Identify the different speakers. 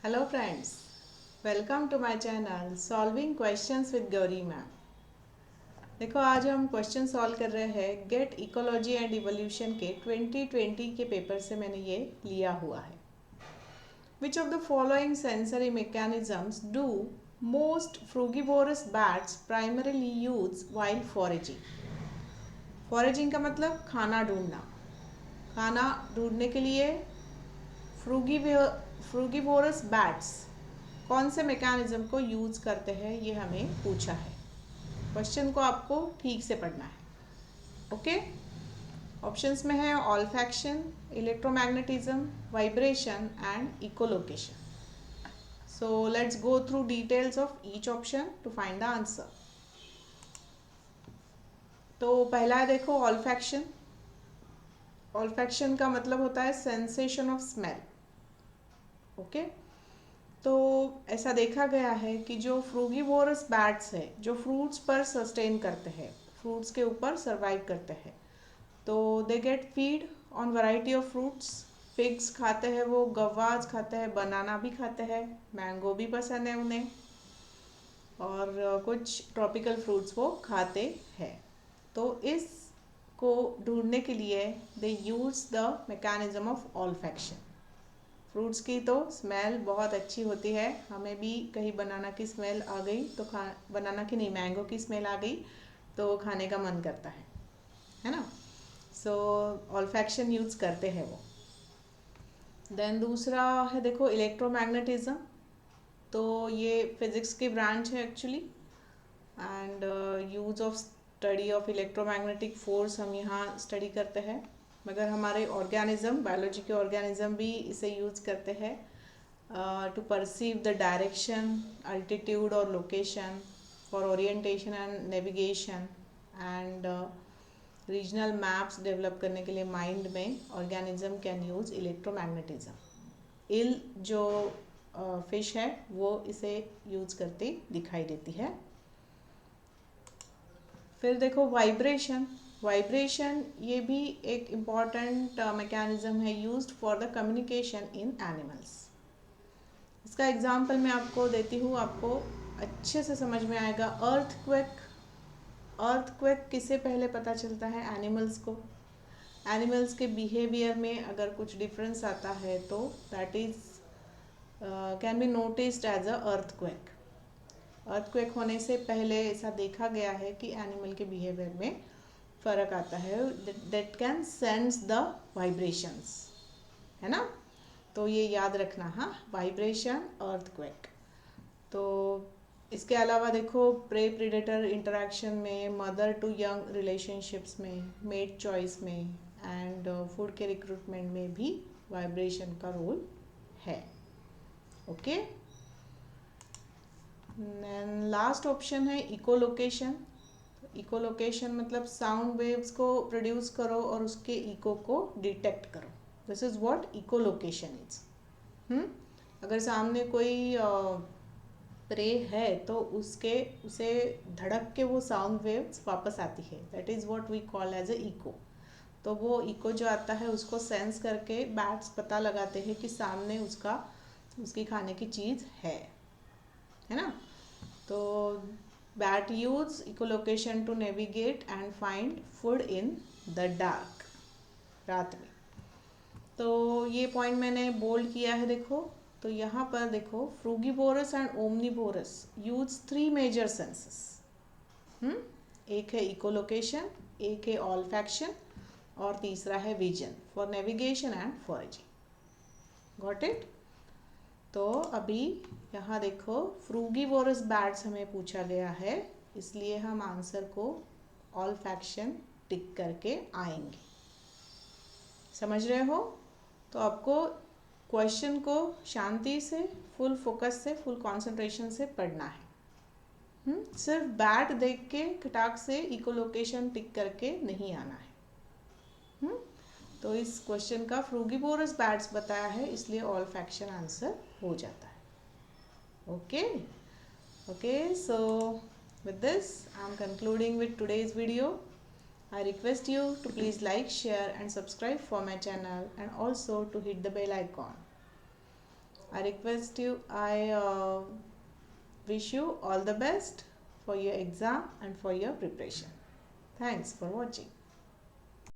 Speaker 1: Hello friends, welcome to my channel solving questions with Gauri ma'am. देखो, आज हम question solve कर रहे हैं गेट इकोलॉजी एंड इवोल्यूशन के 2020 के पेपर से मैंने ये लिया हुआ है। Which of the following sensory mechanisms do most frugivorous bats primarily use while foraging. Foraging का मतलब खाना ढूंढना। खाना ढूंढने के लिए फ्रूगिवोरस बैट्स कौन से मैकेनिज्म को यूज़ करते हैं, ये हमें पूछा है। क्वेश्चन को आपको ठीक से पढ़ना है। ओके, ऑप्शंस में है olfaction, electromagnetism, vibration and echolocation. So let's go through details of each option to find the answer. तो पहला है, देखो, ऑल्फैक्शन। ऑल्फैक्शन का मतलब होता है सेंसेशन ऑफ स्मेल। ओके, तो ऐसा देखा गया है कि जो फ्रूगीवोरस बैट्स है, जो फ्रूट्स पर सस्टेन करते हैं, फ्रूट्स के ऊपर सरवाइव करते हैं, तो they get feed on variety of fruits. Figs खाते हैं वो, गवाज खाते हैं, बनाना भी खाते हैं, मैंगो भी पसंद है उन्हें, और कुछ ट्रॉपिकल फ्रूट्स वो खाते हैं। तो इस को ढूंढने के लिए they use the mechanism of olfaction. Fruits की तो स्मेल बहुत अच्छी होती है, हमें भी कहीं बनाना की स्मेल आ गई तो बनाना की नहीं, मैंगो की स्मेल आ गई तो खाने का मन करता है ना। सो ऑल्फैक्शन यूज करते हैं वो। देन दूसरा है, देखो, इलेक्ट्रोमैग्नेटिज्म। तो ये फिजिक्स की ब्रांच है actually, and use of study of electromagnetic force हम यहाँ स्टडी करते हैं। मगर हमारे ऑर्गेनिज्म, बायोलॉजी के ऑर्गेनिज्म भी इसे यूज करते हैं to perceive the direction, altitude or location, for orientation and navigation, and regional maps develop करने के लिए माइंड में ऑर्गेनिज्म कैन यूज इलेक्ट्रोमैग्नेटिज्म। इल जो फिश है वो इसे यूज करती दिखाई देती है। फिर देखो वाइब्रेशन। वाइब्रेशन ये भी एक इम्पॉर्टेंट मैकेनिज्म है used for the communication in animals. इसका एग्जाम्पल मैं आपको देती हूँ, आपको अच्छे से समझ में आएगा। अर्थक्वेक। अर्थक्वेक किसे पहले पता चलता है? एनिमल्स को। एनिमल्स के बिहेवियर में अगर कुछ डिफरेंस आता है तो that is can be noticed as a earthquake. Earthquake होने से पहले ऐसा देखा गया है कि एनिमल के बिहेवियर में फ़र्क आता है, that can sense the vibrations, है ना। तो ये याद रखना, हाँ, वाइब्रेशन, अर्थक्वेक। तो इसके अलावा देखो, प्रे प्रीडेटर इंटरेक्शन में, मदर टू यंग रिलेशनशिप्स में, मेट चॉइस में, एंड फूड के रिक्रूटमेंट में भी वाइब्रेशन का रोल है। ओके, लास्ट ऑप्शन है इकोलोकेशन। इकोलोकेशन मतलब साउंड वेव्स को प्रोड्यूस करो और उसके इको को डिटेक्ट करो। This is what echolocation is. अगर सामने कोई प्रे है तो उसे धड़क के वो साउंड वेव्स वापस आती है, that is what we call as a echo. तो वो इको जो आता है उसको सेंस करके बैट्स पता लगाते हैं कि सामने उसकी खाने की चीज़ है ना। तो bat use echolocation to navigate and find food in the dark, रात में। तो ये पॉइंट मैंने बोल्ड किया है, देखो। तो यहाँ पर देखो, frugivorous and omnivorous use 3 major senses. एक है इकोलोकेशन, एक है ऑल्फैक्शन, और तीसरा है vision for navigation and foraging. Got it. तो अभी यहाँ देखो, फ्रूगीवोरस बैट्स हमें पूछा गया है, इसलिए हम आंसर को ऑल्फैक्शन टिक करके आएंगे। समझ रहे हो? तो आपको क्वेश्चन को शांति से, फुल फोकस से, फुल कंसंट्रेशन से पढ़ना है। सिर्फ बैट देख के खटाक से इकोलोकेशन टिक करके नहीं आना है। तो इस क्वेश्चन का फ्रूगीवोरस बैट्स बताया है, इसलिए ऑल फैक्शन आंसर हो जाता है। Okay okay, so with this I'm concluding with today's video. I request you to please like, share and subscribe for my channel, and also to hit the bell icon. I wish you all the best for your exam and for your preparation. Thanks for watching.